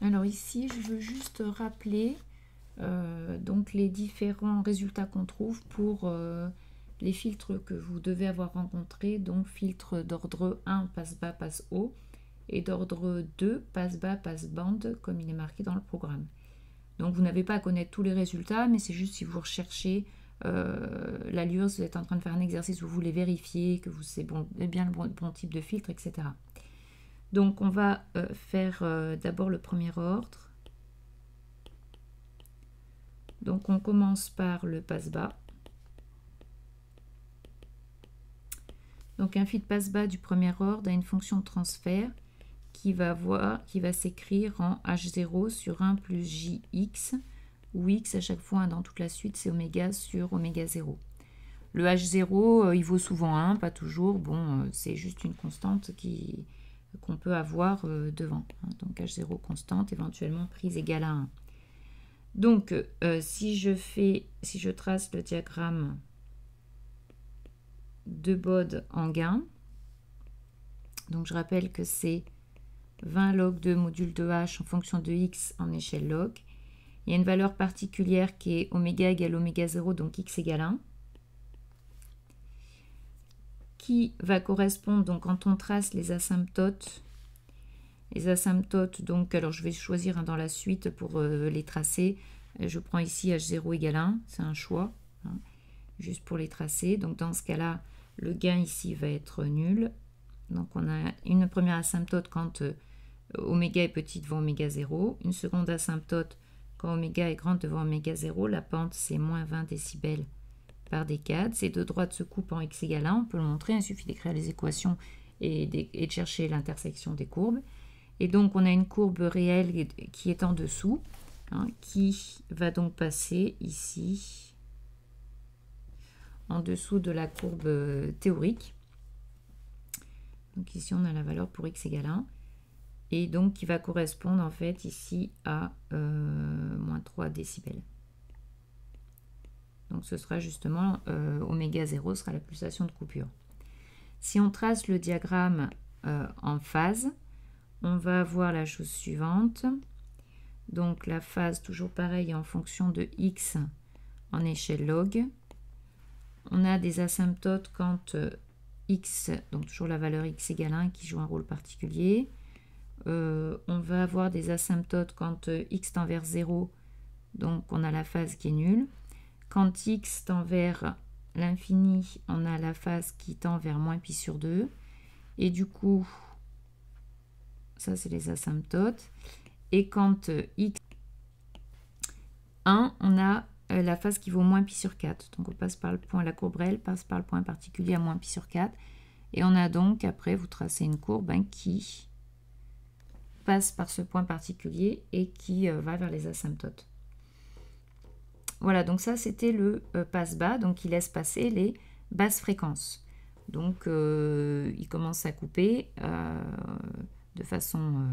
Alors ici, je veux juste rappeler donc les différents résultats qu'on trouve pour les filtres que vous devez avoir rencontrés. Donc filtre d'ordre 1, passe bas, passe haut, et d'ordre 2, passe bas, passe bande, comme il est marqué dans le programme. Donc vous n'avez pas à connaître tous les résultats, mais c'est juste si vous recherchez l'allure, si vous êtes en train de faire un exercice où vous voulez vérifier que c'est bien le bon type de filtre, etc. Donc on va faire d'abord le premier ordre. Donc on commence par le passe-bas. Donc un filtre passe-bas du premier ordre a une fonction de transfert qui va s'écrire en H0 sur 1 plus JX, où X à chaque fois dans toute la suite c'est oméga sur oméga 0. Le H0 il vaut souvent 1, pas toujours, bon c'est juste une constante qu'on peut avoir devant. Donc H0 constante, éventuellement prise égale à 1. Donc, si je trace le diagramme de Bode en gain, donc je rappelle que c'est 20 log de module de h en fonction de x en échelle log. Il y a une valeur particulière qui est oméga égale oméga 0, donc x égale 1, qui va correspondre, donc quand on trace les asymptotes, donc alors je vais choisir dans la suite pour les tracer. Je prends ici H0 égale 1, c'est un choix, juste pour les tracer. Donc dans ce cas-là, le gain ici va être nul. Donc on a une première asymptote quand oméga est petit devant oméga 0, une seconde asymptote quand oméga est grand devant oméga 0. La pente c'est moins 20 décibels par décade. Ces deux droites se coupent en x égale 1, on peut le montrer, il suffit d'écrire les équations et de chercher l'intersection des courbes. Et donc, on a une courbe réelle qui est en dessous, qui va donc passer ici, en dessous de la courbe théorique. Donc ici, on a la valeur pour x égale 1. Et donc, qui va correspondre en fait ici à moins 3 décibels. Donc, ce sera justement oméga 0 sera la pulsation de coupure. Si on trace le diagramme en phase, on va avoir la chose suivante. Donc la phase, toujours pareil, en fonction de x en échelle log. On a des asymptotes quand x, donc toujours la valeur x égale 1 qui joue un rôle particulier. On va avoir des asymptotes quand x tend vers 0, donc on a la phase qui est nulle. Quand x tend vers l'infini, on a la phase qui tend vers moins pi sur 2. Et du coup, ça c'est les asymptotes. Et quand x 1, on a la phase qui vaut moins pi sur 4. Donc on passe par le point, la courbe réelle passe par le point particulier à moins pi sur 4. Et on a donc, après, vous tracez une courbe qui passe par ce point particulier et qui va vers les asymptotes. Voilà, donc ça c'était le passe-bas, donc il laisse passer les basses fréquences. Donc il commence à couper de façon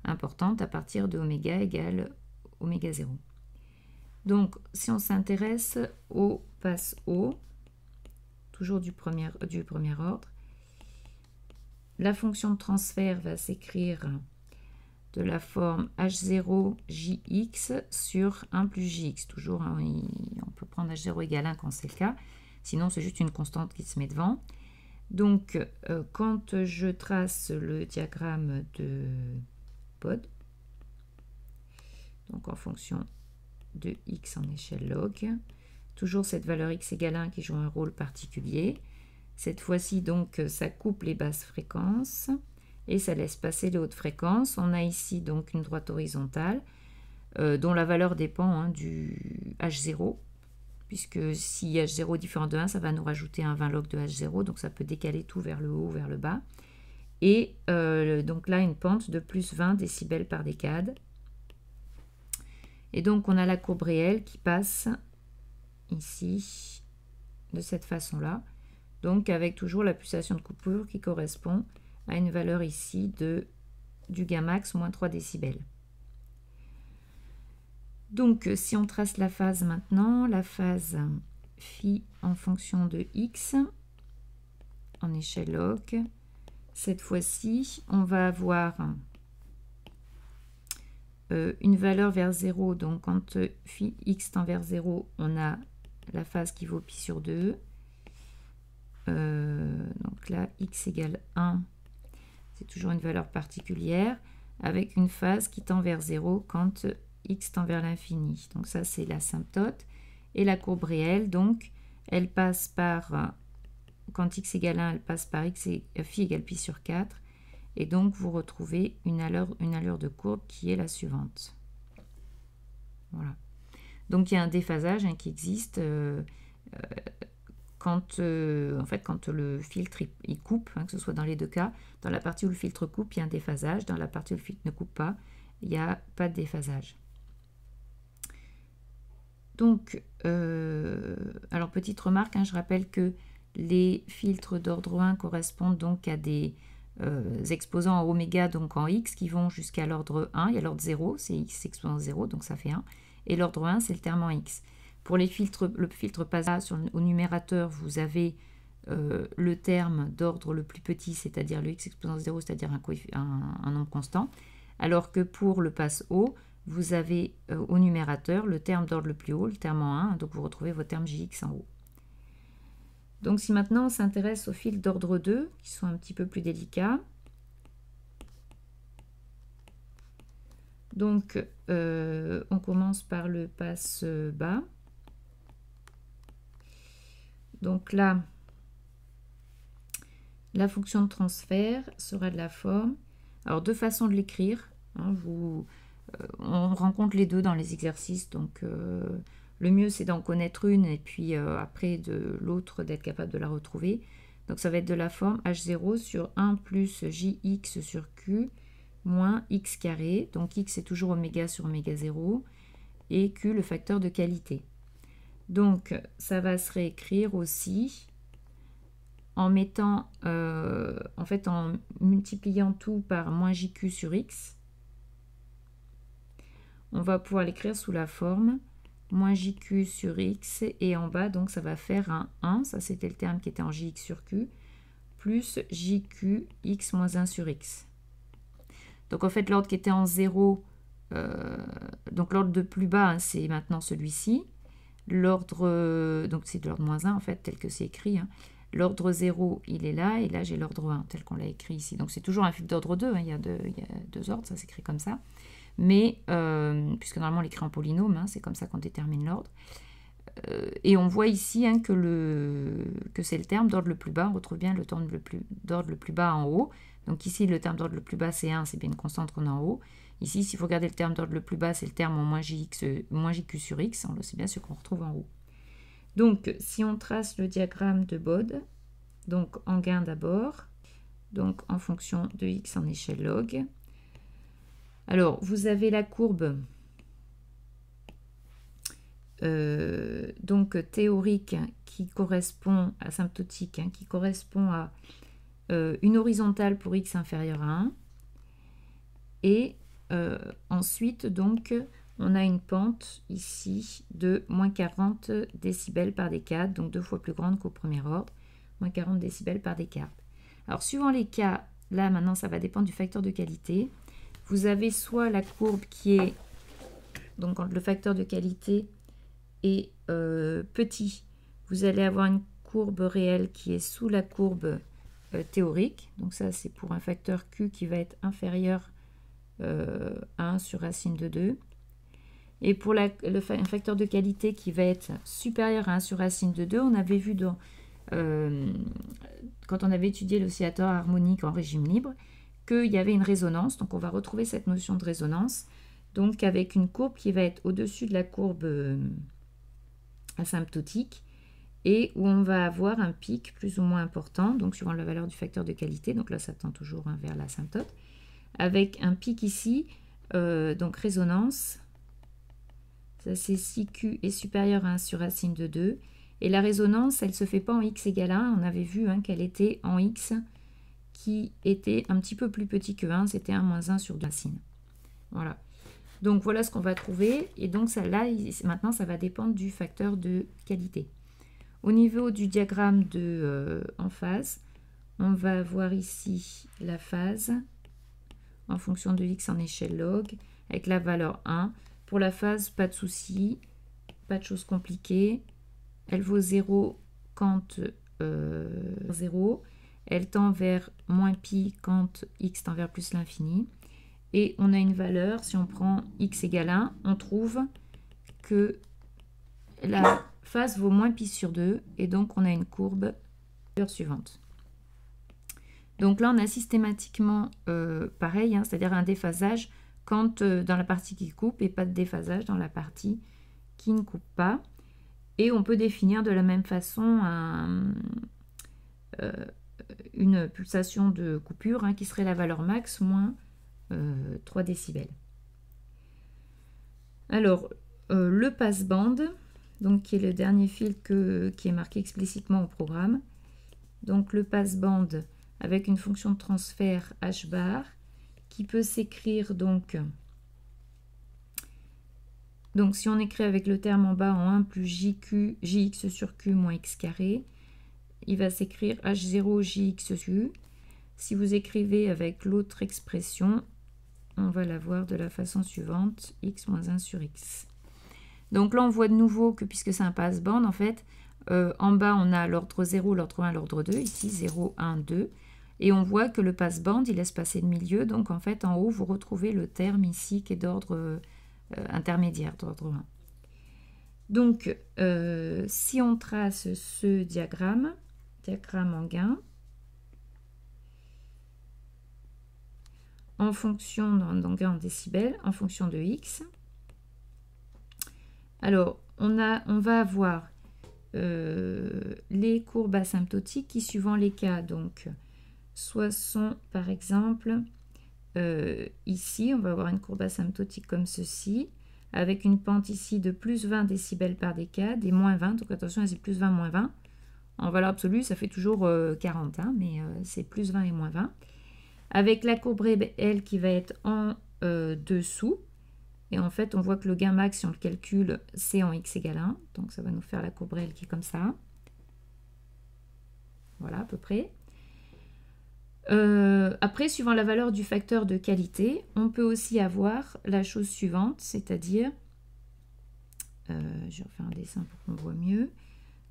importante à partir de oméga égale oméga 0. Donc si on s'intéresse au passe haut, toujours du premier ordre, la fonction de transfert va s'écrire de la forme H0JX sur 1 plus JX. Toujours, on peut prendre H0 égale 1 quand c'est le cas. Sinon, c'est juste une constante qui se met devant. Donc, quand je trace le diagramme de Bode, donc en fonction de x en échelle log, toujours cette valeur x égale 1 qui joue un rôle particulier. Cette fois-ci, donc, ça coupe les basses fréquences et ça laisse passer les hautes fréquences. On a ici donc une droite horizontale dont la valeur dépend du H0, puisque si H0 est différent de 1, ça va nous rajouter un 20 log de H0, donc ça peut décaler tout vers le haut, vers le bas. Et donc là, une pente de plus 20 décibels par décade. Et donc, on a la courbe réelle qui passe ici, de cette façon-là. Donc, avec toujours la pulsation de coupure qui correspond à une valeur ici du gain max moins 3 décibels. Donc, si on trace la phase maintenant, la phase phi en fonction de x en échelle log, cette fois-ci, on va avoir une valeur vers 0, donc quand phi x tend vers 0, on a la phase qui vaut pi sur 2. Donc là, x égale 1, c'est toujours une valeur particulière, avec une phase qui tend vers 0 quand x tend vers l'infini. Donc ça, c'est l'asymptote. Et la courbe réelle, donc, elle passe par, quand x égale 1, elle passe par x et phi égale pi sur 4. Et donc, vous retrouvez une allure de courbe qui est la suivante. Voilà. Donc, il y a un déphasage qui existe quand, en fait, quand le filtre il coupe, que ce soit dans les deux cas. Dans la partie où le filtre coupe, il y a un déphasage. Dans la partie où le filtre ne coupe pas, il n'y a pas de déphasage. Donc, alors petite remarque, je rappelle que les filtres d'ordre 1 correspondent donc à des exposants en oméga, donc en x, qui vont jusqu'à l'ordre 1. Il y a l'ordre 0, c'est x exposant 0, donc ça fait 1. Et l'ordre 1, c'est le terme en x. Pour les filtres, le filtre PASA, au numérateur, vous avez le terme d'ordre le plus petit, c'est-à-dire le x exposant 0, c'est-à-dire un nombre constant. Alors que pour le passe haut, vous avez au numérateur le terme d'ordre le plus haut, le terme en 1, donc vous retrouvez vos termes jx en haut. Donc si maintenant on s'intéresse aux fils d'ordre 2, qui sont un petit peu plus délicats, donc on commence par le passe bas. Donc là, la fonction de transfert sera de la forme. Alors deux façons de l'écrire, on rencontre les deux dans les exercices, donc le mieux c'est d'en connaître une et puis après de l'autre d'être capable de la retrouver. Donc ça va être de la forme h0 sur 1 plus jx sur q moins x carré. Donc x c'est toujours oméga sur oméga 0 et q le facteur de qualité. Donc ça va se réécrire aussi en mettant, en fait en multipliant tout par moins jq sur x. On va pouvoir l'écrire sous la forme moins jq sur x et en bas donc ça va faire un 1, ça c'était le terme qui était en jx sur q, plus jq x moins 1 sur x. Donc en fait l'ordre qui était en 0, donc l'ordre de plus bas c'est maintenant celui-ci. L'ordre, donc c'est de l'ordre moins 1 en fait tel que c'est écrit. L'ordre 0 il est là et là j'ai l'ordre 1 tel qu'on l'a écrit ici. Donc c'est toujours un fil d'ordre 2, il y a deux ordres, ça s'écrit comme ça. Mais, puisque normalement on l'écrit en polynôme, c'est comme ça qu'on détermine l'ordre. Et on voit ici que c'est le terme d'ordre le plus bas, on retrouve bien le terme d'ordre le plus bas en haut. Donc ici le terme d'ordre le plus bas c'est 1, c'est bien une constante qu'on a en haut. Ici, si vous regardez le terme d'ordre le plus bas, c'est le terme en moins jq sur x, c'est bien ce qu'on retrouve en haut. Donc si on trace le diagramme de Bode, donc en gain d'abord, donc en fonction de x en échelle log. Alors, vous avez la courbe donc théorique qui correspond, asymptotique, qui correspond à une horizontale pour x inférieur à 1. Et ensuite, donc, on a une pente ici de moins 40 décibels par décade, donc 2 fois plus grande qu'au premier ordre, moins 40 décibels par décade. Alors, suivant les cas, là, maintenant, ça va dépendre du facteur de qualité. Vous avez soit la courbe qui est, donc quand le facteur de qualité est petit, vous allez avoir une courbe réelle qui est sous la courbe théorique. Donc ça, c'est pour un facteur Q qui va être inférieur à 1 sur racine de 2. Et pour un facteur de qualité qui va être supérieur à 1 sur racine de 2, on avait vu quand on avait étudié l'oscillateur harmonique en régime libre, qu'il y avait une résonance. Donc on va retrouver cette notion de résonance, donc avec une courbe qui va être au-dessus de la courbe asymptotique, et où on va avoir un pic plus ou moins important, donc suivant la valeur du facteur de qualité, donc là ça tend toujours vers l'asymptote, avec un pic ici, donc résonance, ça c'est si Q est supérieur à 1 sur racine de 2, et la résonance, elle ne se fait pas en x égale 1, on avait vu qu'elle était en x qui était un petit peu plus petit que 1, c'était 1 moins 1 sur 2 racines. Voilà. Donc voilà ce qu'on va trouver, et donc ça, là, maintenant ça va dépendre du facteur de qualité. Au niveau du diagramme en phase, on va avoir ici la phase en fonction de x en échelle log. avec la valeur 1. Pour la phase, pas de souci, pas de choses compliquées. Elle vaut 0 quand 0. Elle tend vers moins pi quand x tend vers plus l'infini. Et on a une valeur, si on prend x égale 1, on trouve que la phase vaut moins pi sur 2. Et donc, on a une courbe suivante. Donc là, on a systématiquement pareil, hein, c'est-à-dire un déphasage quand dans la partie qui coupe et pas de déphasage dans la partie qui ne coupe pas. Et on peut définir de la même façon une pulsation de coupure qui serait la valeur max moins 3 décibels. Alors, le passeband, donc qui est le dernier fil qui est marqué explicitement au programme. Donc le passeband avec une fonction de transfert h bar qui peut s'écrire donc si on écrit avec le terme en bas en 1 plus jx sur q moins x carré, il va s'écrire h0 jx. Si vous écrivez avec l'autre expression, on va l'avoir de la façon suivante, x moins 1 sur x. Donc là, on voit de nouveau que puisque c'est un passeband, en fait, en bas, on a l'ordre 0, l'ordre 1, l'ordre 2, ici 0, 1, 2. Et on voit que le passeband, il laisse passer le milieu. Donc en fait, en haut, vous retrouvez le terme ici qui est d'ordre intermédiaire, d'ordre 1. Donc, si on trace ce diagramme en gain, en fonction, donc gain en décibels, en fonction de x, alors on va avoir les courbes asymptotiques qui, suivant les cas, donc soit sont par exemple ici, on va avoir une courbe asymptotique comme ceci, avec une pente ici de plus 20 décibels par décade et moins 20, donc attention, c'est plus 20, moins 20. En valeur absolue, ça fait toujours 40, mais c'est plus 20 et moins 20. Avec la courbe réelle qui va être en dessous. Et en fait, on voit que le gain max, si on le calcule, c'est en x égale 1. Donc, ça va nous faire la courbe réelle qui est comme ça. Voilà, à peu près. Après, suivant la valeur du facteur de qualité, on peut aussi avoir la chose suivante, c'est-à-dire, je vais refaire un dessin pour qu'on voit mieux.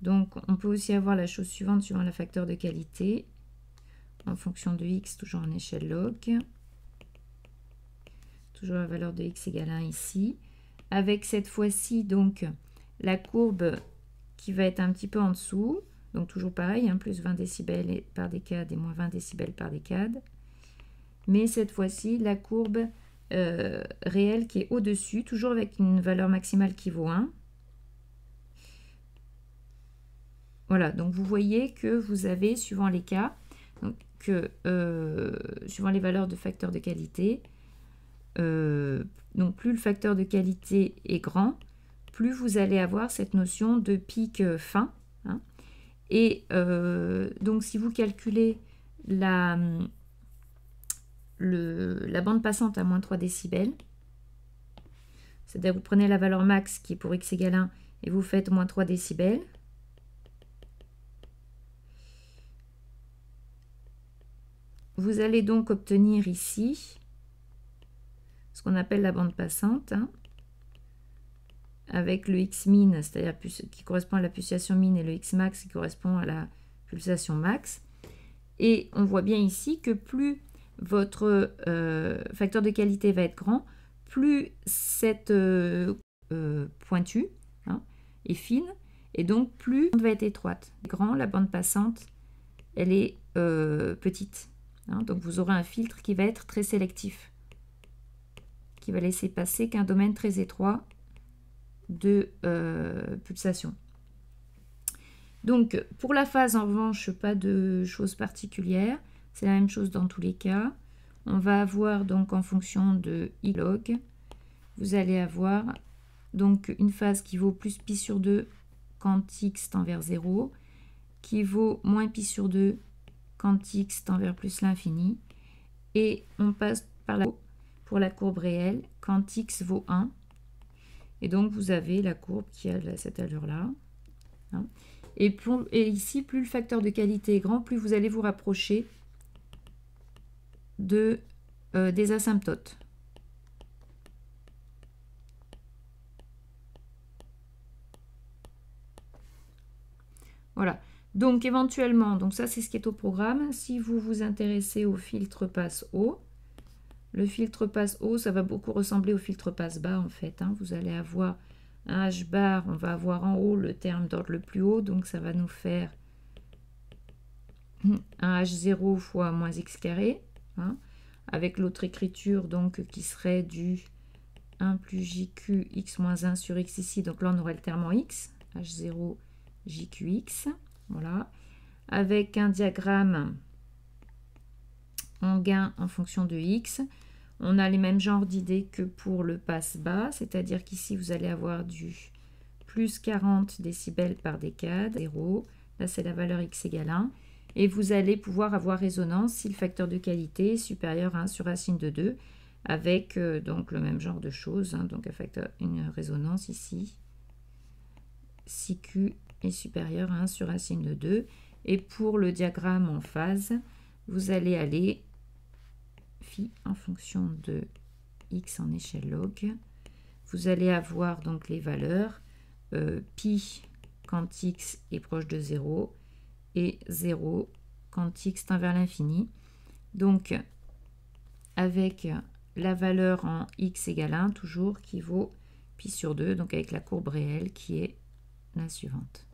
Donc, on peut aussi avoir la chose suivante suivant le facteur de qualité, en fonction de x, toujours en échelle log. Toujours la valeur de x égale 1 ici, avec cette fois-ci donc la courbe qui va être un petit peu en dessous, donc toujours pareil, plus 20 décibels par décade et moins 20 décibels par décade, mais cette fois-ci la courbe réelle qui est au-dessus, toujours avec une valeur maximale qui vaut 1. Voilà, donc vous voyez que vous avez, suivant les cas, donc, suivant les valeurs de facteur de qualité, donc plus le facteur de qualité est grand, plus vous allez avoir cette notion de pic fin. Et donc si vous calculez la bande passante à moins 3 décibels, c'est-à-dire vous prenez la valeur max qui est pour x égale 1 et vous faites moins 3 décibels, vous allez donc obtenir ici ce qu'on appelle la bande passante, avec le x min, c'est-à-dire qui correspond à la pulsation min, et le x max qui correspond à la pulsation max. Et on voit bien ici que plus votre facteur de qualité va être grand, plus cette pointue est fine, et donc plus la bande va être étroite. Grand, la bande passante, elle est petite. Donc vous aurez un filtre qui va être très sélectif, qui va laisser passer qu'un domaine très étroit de pulsation. Donc pour la phase, en revanche, pas de choses particulières, c'est la même chose dans tous les cas. On va avoir donc en fonction de i log, vous allez avoir donc une phase qui vaut plus pi sur 2 quand x tend vers 0, qui vaut moins pi sur 2 quand x tend vers plus l'infini, et on passe par là pour la courbe réelle quand x vaut 1. Et donc, vous avez la courbe qui a cette allure-là. Et ici, plus le facteur de qualité est grand, plus vous allez vous rapprocher des asymptotes. Voilà. Donc éventuellement, donc ça c'est ce qui est au programme. Si vous vous intéressez au filtre passe haut, le filtre passe haut, ça va beaucoup ressembler au filtre passe bas en fait. Hein. Vous allez avoir un H bar, on va avoir en haut le terme d'ordre le plus haut, donc ça va nous faire un H0 fois moins x carré, hein, avec l'autre écriture donc qui serait du 1 plus jq x moins 1 sur x ici, donc là on aurait le terme en x, H0 jqx, voilà, avec un diagramme en gain en fonction de x. On a les mêmes genres d'idées que pour le passe bas, c'est-à-dire qu'ici vous allez avoir du plus 40 décibels par décade, 0, là c'est la valeur x égale 1, et vous allez pouvoir avoir résonance si le facteur de qualité est supérieur à 1 sur racine de 2, avec donc le même genre de choses, hein, donc une résonance ici, si Q est supérieur à 1 sur racine de 2, et pour le diagramme en phase, vous allez aller phi en fonction de x en échelle log. Vous allez avoir donc les valeurs pi quand x est proche de 0 et 0 quand x tend vers l'infini. Donc avec la valeur en x égale 1 toujours qui vaut pi sur 2, donc avec la courbe réelle qui est la suivante.